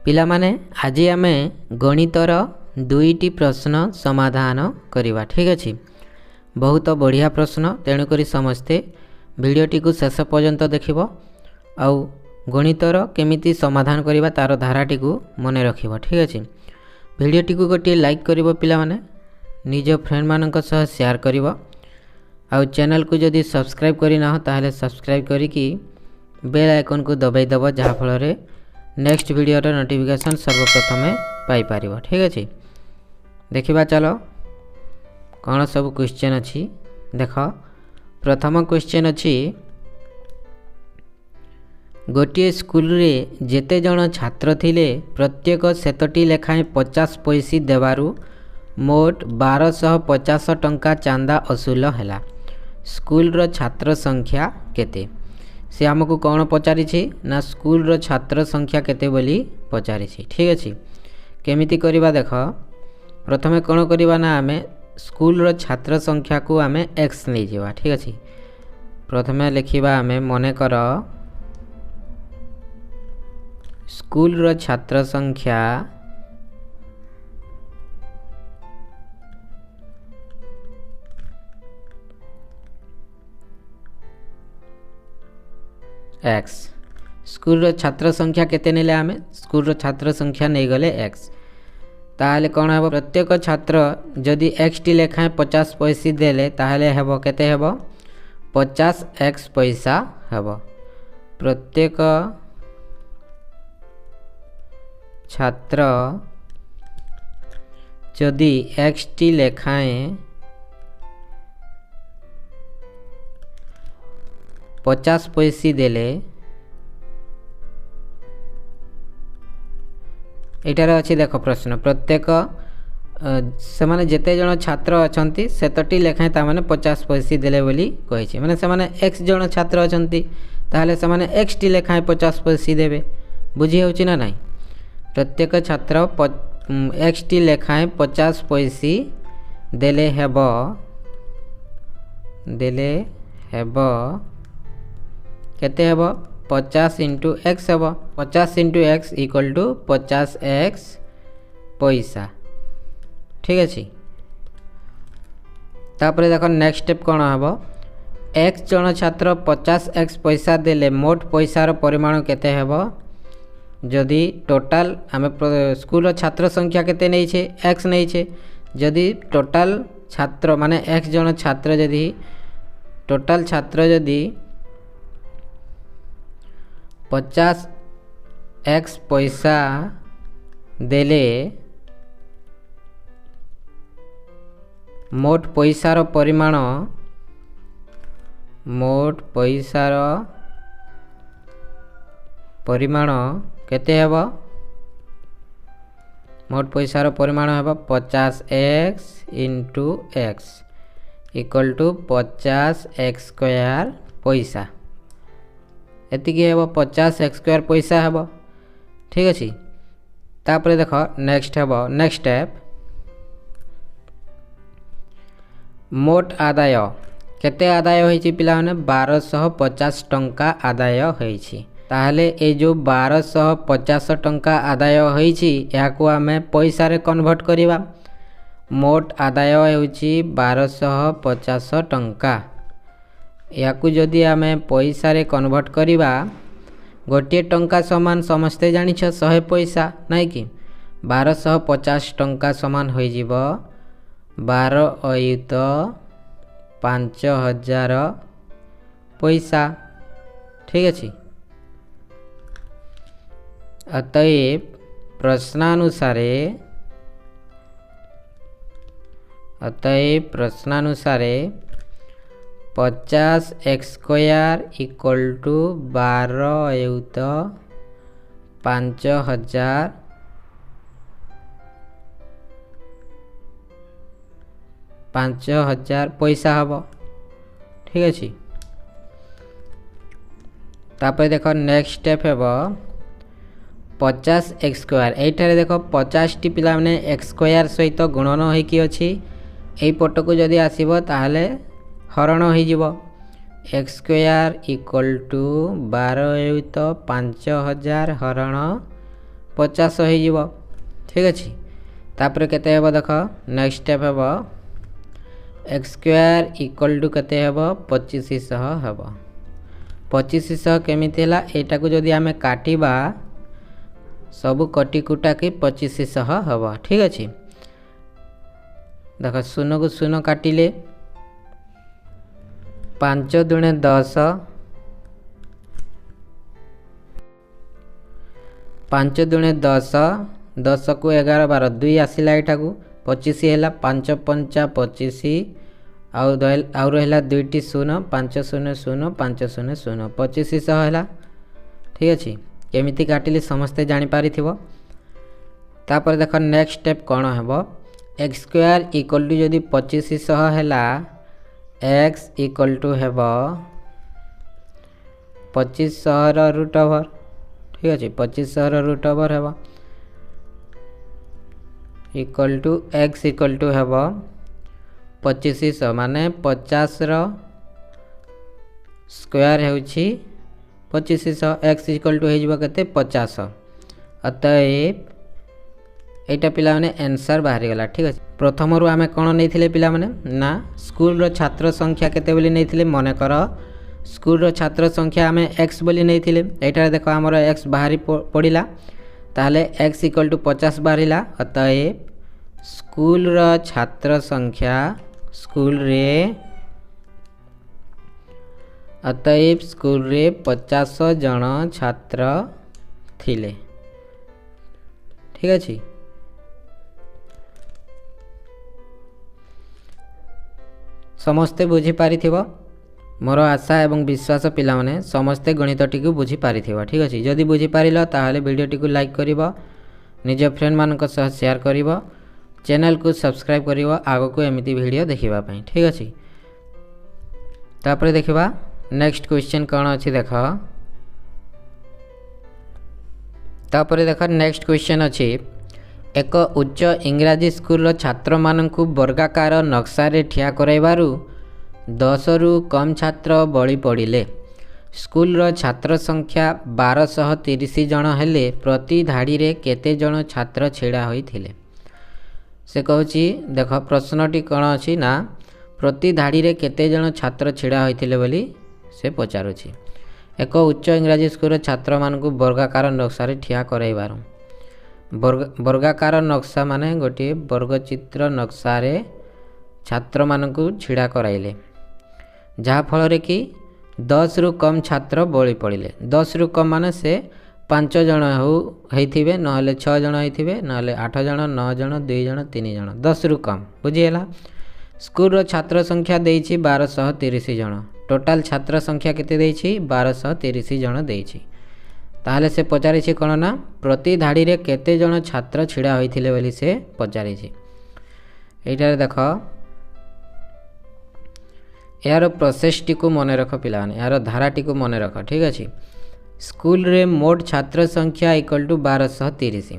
पिलामाने आज आम गणितर दुईटी प्रश्न समाधान करवा। ठीक अच्छे, बहुत बढ़िया प्रश्न, तेणुक समस्ते भिडटी को शेष पर्यंत देखिब आउ गणितर केमिति समाधान करवा तार धाराटी को मन रखिब। ठीक अच्छे, भिडटी को गोटे लाइक करिवो पिलामाने, निज फ्रेंड मानक सह शेयर करिवो आउ चैनल को जदि सब्सक्राइब करना हो ताहले सब्सक्राइब करिकी बेल आइकन को दबाई दब, जहाँ फल नेक्स्ट वीडियो नोटिफिकेशन सर्वप्रथम पाई पारिबो। ठीक अच्छे, देखिबा चलो कौन सब क्वेश्चन अच्छी। देख प्रथम क्वेश्चन अच्छी, गोटे स्कूल रे जेते जन छात्र थिले प्रत्येक सेतटी लेखाएं 50 पैसा देवारु मोट 1250 टंका चांदा असूल हैला। स्कूल रो छात्र संख्या केते? से आमको कौन पचारि ना स्कूल रो छात्र संख्या केते बोली पचारि। ठीक अच्छे, केमिति करवा देख, प्रथमे कौन करवा ना आमे स्कूल रो छात्र संख्या को आमे x नहीं जावा। ठीक अच्छे, प्रथमे लिखिबा आमे मने कर स्कूल रो छात्र संख्या x। स्कूल रो छात्र संख्या केते नेले आमे स्कूल रो छात्र संख्या नहीं गले x, ताहले कौन है प्रत्येक छात्र जदि x टी लेखाएं 50 पैसा देले ताहले हेबो केते हेबो 50x पैसा हेबो। प्रत्येक छात्र जदि x टी लेखाएं 50 पैसा देले, एटार अच्छी देख प्रश्न प्रत्येक से माने जेते जन छात्र अछंती सेतटी लेखाएं ता माने 50 पैसा देले बोली कहिछि, माने से माने x जन छात्र अछंती ताहले से माने x टी लेखाएं 50 पैसा देबे। बुझी होछि ना नाही? प्रत्येक छात्र x टी लेखाएं 50 पैसा देले हेबो केते हेबो 50 इंटू x हेबो। 50 into x equal to 50x पैसा। ठीक अच्छे, तापरे देखो नेक्स्ट स्टेप कौन हेबो, x जन छात्र 50x पैसा देले मोट पैसार परिमाण केते हेबो। जदि टोटाल आमे स्कूल छात्र संख्या केते नहीं छे x नहीं छे, जदि टोटाल छात्र माने x जन छात्र जदि टोटाल छात्र जदि 50x पैसा देले मोट पैसार परिमाण केते हेबो? मोट पैसार परिमाण हेबो 50x into x equal to 50x square पैसा। एतिकी हेबो 50x स्क्वायर पैसा हेबो। ठीक अच्छे, तापरे देख नेक्स्ट हेबो नेक्स्ट स्टेप, मोट आदाय केते आदाय होईछि पिला माने 1250 टंका आदाय होईछि। ताहले ए जो 1250 टंका आदाय होईछि याको आमे पैसा रे कन्वर्ट करिवा। मोट आदाय होईछि 1250 टंका, याकू जदि आमे पैसा रे कन्वर्ट करिवा, गोटे टंका समान समस्ते जानिछ 100 पैसा नहीं कि 1250 टंका समान होई जिवो 12 अयुत 5000 पैसा। ठीक अच्छे, अतएव प्रश्नानुसारे 50x स्क्वायर इक्वल टू 12 अयुत 5000 पैसा हबो। ठीक अच्छे, तापर देखो नेक्स्ट स्टेप हेबो 50x स्क्वायर। एठारे देखो 50 टी पिला माने x स्क्वायर सहित गुणन होइकी अछि, एई पट को जदि आसीबो ताहले हरण हो जिवो। x स्क्वायर इक्वल टू 12 अयुत 5000 हरण 50 हो ठीक अच्छे तापर केते हेबो देख नेक्स्ट स्टेप हेबो एक्स स्क्वायर इक्वल टू केते हेबो 2500 हेबो 2500 केमिति हला एटा को जदी आमे काटिबा सब कटी कुटा के 2500 हेबो ठीक अच्छे देख शून्य को शून्य काटिले 5 दुणे 10 5 दुणे 10 10 को 11 12 2 आसिला एटा को 25 हैला 5 5 25 आउ रहला दुईटी शून्य 5 0 0 5 0 0 2500 हैला ठीक अच्छे केमिति काटिले समस्ते जानि पारिथिबो तापर देख नेक्स्ट स्टेप कोन हेबो एक्स स्क्वायर इक्वल टू जदी 2500 हैला एक्स इक्वल टू हेबो 2500 रो रूट ओवर ठीक अच्छे 2500 रो रूट ओवर हेबो equal to x equal to हेबो 2500 माने 50 रो स्क्वायर हेउछि 2500 एक्स इक्वल टू हेजिबो केते 50 अतएव एटा पिला माने आंसर बाहरी गला ठीक अछि प्रथम रु आमे कोन नैथिले पिला माने ना स्कूल रो छात्र संख्या केते बोली नैथिले मने कर स्कूल रो छात्र संख्या आमे x बोली नैथिले एटा देखो हमर x बाहरी पडिला ताहले x इक्वल टू 50 बाहरिला अतएव स्कूल रो छात्र संख्या स्कूल रे अतएव स्कूल रे 50 जन छात्र थिले ठीक अछि समस्ते बुझी पारिथिबो मोर आशा एवं विश्वास पिला माने समस्ते गणितटी को बुझी पारिथिबो ठीक अछि जदि बुझी पारिलो ताहाले वीडियोटी को लाइक करिवो निज फ्रेंड मानक सह शेयर करिवो चैनल को सब्सक्राइब करिवो आगो को एमिति वीडियो देखिबा पई ठीक अछि तापर देखिबा नेक्स्ट क्वेश्चन कोन अछि देख तापर देख नेक्स्ट क्वेश्चन अछि एक उच्च इंग्राजी स्कूल छात्र मानकु वर्गाकार नक्शा रे ठिया कराइबारु 10 रु कम छात्र बळी पड़िले स्कूल रो छात्र संख्या 1230 जन हेले प्रति धाड़ी रे केते जन छात्र छेड़ा होइथिले से कहूची देख प्रश्नटी कोन अछि ना प्रति धाड़ी रे केते जन छात्र छेड़ा होइथिले बोली से पचारुची एक उच्च इंग्राजी स्कूल छात्र मानकु वर्गाकार नक्शा रे ठिया कराइबारु वर्गाकार नक्शा माने गोटे वर्गचित्र नक्शा रे छात्र मानकु छिड़ा कराइले जहा फल रे कि 10 रु कम छात्र बळी पड़िले 10 रु कम माने से 5 जन होइथिबे नहले 6 जन होइथिबे नहले 8 जन 9 जन 2 जन 3 जन 10 रु कम बुझिएला स्कूल रो छात्र संख्या देइछि 1230 जन टोटल छात्र संख्या केते देइछि 1230 जन देइछि ताहले से पचारिछि कोन ना प्रति धाड़ी रे केते जन छात्र छिड़ा होइथिले बोली से पचारिछि एटा रे देखो यार प्रोसेस टी को मने रख पिला माने यार धारा टी को मने रख ठीक अछि स्कूल रे मोट छात्र संख्या इक्वल टू 1230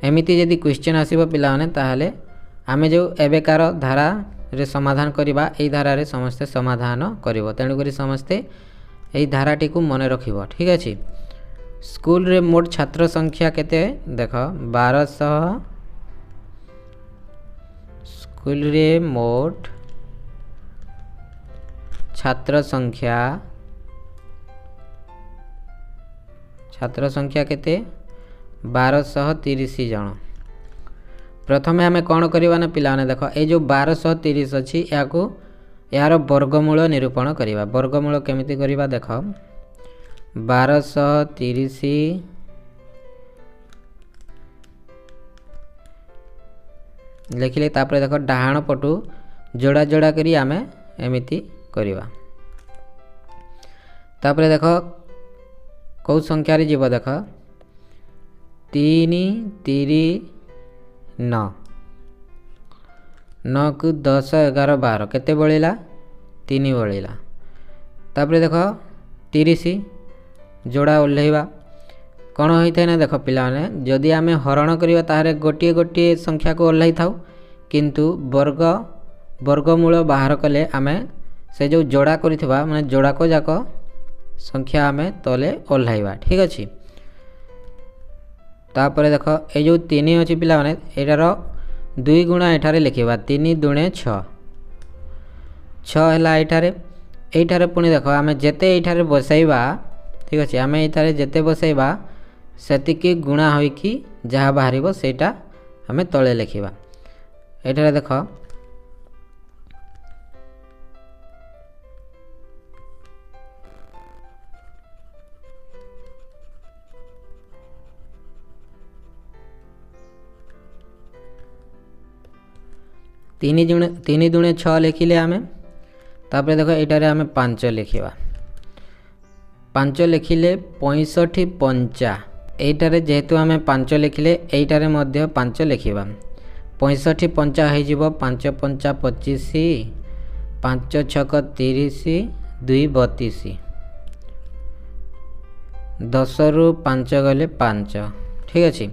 एमिति यदि क्वेश्चन आसीबो पिला माने ताहले आमे जो एबेकार धारा रे समाधान करिबा एई धारा रे समस्त समाधान करिवो तेनु करी समस्ते एई धारा टी को मने रखिबो ठीक अछि स्कूल रे मोट छात्र संख्या केते देख 1200 स्कूल रे मोट छात्र संख्या केते 1230 जन प्रथमे हमें कौन करवा ना पिला ने देख ए जो 1230 अछि या को यार वर्गमूल निरूपण करवा वर्गमूल केमिति करवा देख 1230 लिखिले तापर देख डाहाण पटु जोड़ा जोड़ा करी आमे एमिति करवा तापर देख कौ संख्या रे जीव देख 3 3 9 9 को 10 11 12 केते बळिला 3 बळिला तापर देख 30 जोड़ा ओल्हेवा कौन होता है ना देख पिला माने जदि आमे हरण करिवा ताहारे गोटे गोटे संख्या को ओल्हाई थाउ किंतु वर्गमूल बाहर कले आमे से जो जोड़ा करिथबा माने जोड़ा को जाक संख्या आमे तले ओल्हाइबा ठीक अछि तापर देख ये जो 3 अच्छी पिला माने एटार 2 गुणा एठारे लिखा 3 दूणे 6 है एठारे पुणी देख आम जिते ये बसैबा ठीक अच्छे आम ये जिते बसैबा सेतिकी गुणा होइकी जहाँ बाहर सेटा आम तले लिखा एठारे देख 3 दूणे 6 लिखिले आम तापर देख ये आम 5 लिखा 5 लिखिले 65 पंचा एटारे जेहेतु आम 5 लिखिले एटारे मध्य 5 लिखा 65 पंचा हो 5 पंचा 25 5 छक 30 2 32 10 रु 5 गले 5 ठीक अच्छे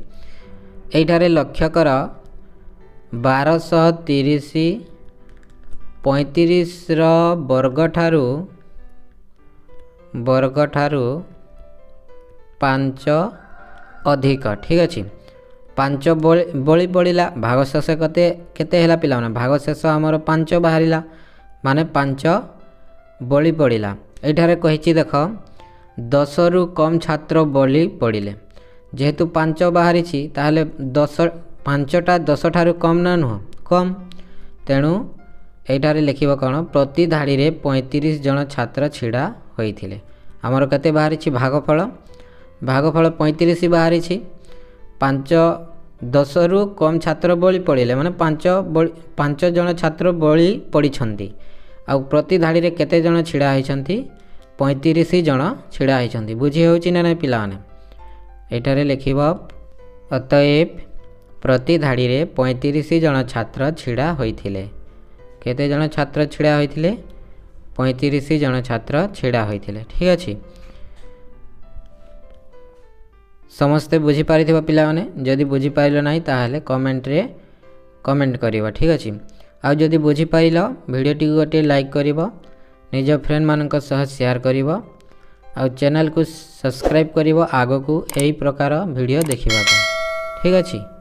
एठारे लक्ष्य कर 1230 35 वर्ग ठारू 5 अधिक ठीक अच्छे 5 बड़ी पड़ा भागशेष केते है पिला भागशेष आमर 5 बाहर माने 5 बड़ी पड़ा एठारे कही देख 10 रु कम छात्र बली पड़े जेहेतु 5 बाहरी ताहले 5टा 10 ठारू कम ना नुह कम तेणु एठारे लिखिब कौन प्रति धाड़ी रे 35 जन छात्र छिड़ा होइथिले आमर केते बाहरी भागफल 35 बाहरी 5 10 रु कम छात्र बली पड़े माने 5 जन छात्र बली पड़ी आ प्रति धाड़ी रे केते जन छिड़ा होइछंती 35 जन छिड़ा होइछंती बुझी होउची ना पिला माने एठारे लिखिब अतएव प्रति धाड़ी रे 35 जन छात्र छिड़ा होइथिले केते जन छात्र छिड़ा होइथिले 35 जन छात्र छिड़ा होइथिले ठीक अछि समस्ते बुझी पारिथिबा पिला माने जदि बुझी पाइलो नाही ताहाले कमेंट करिवो ठीक अछि आ जदि बुझी पाइलो वीडियो टी गोटे लाइक करिवो निज फ्रेंड मानक सह शेयर करिवो आ चैनल को सब्सक्राइब करिवो आगो को एही प्रकार वीडियो देखिबा ठीक अछि।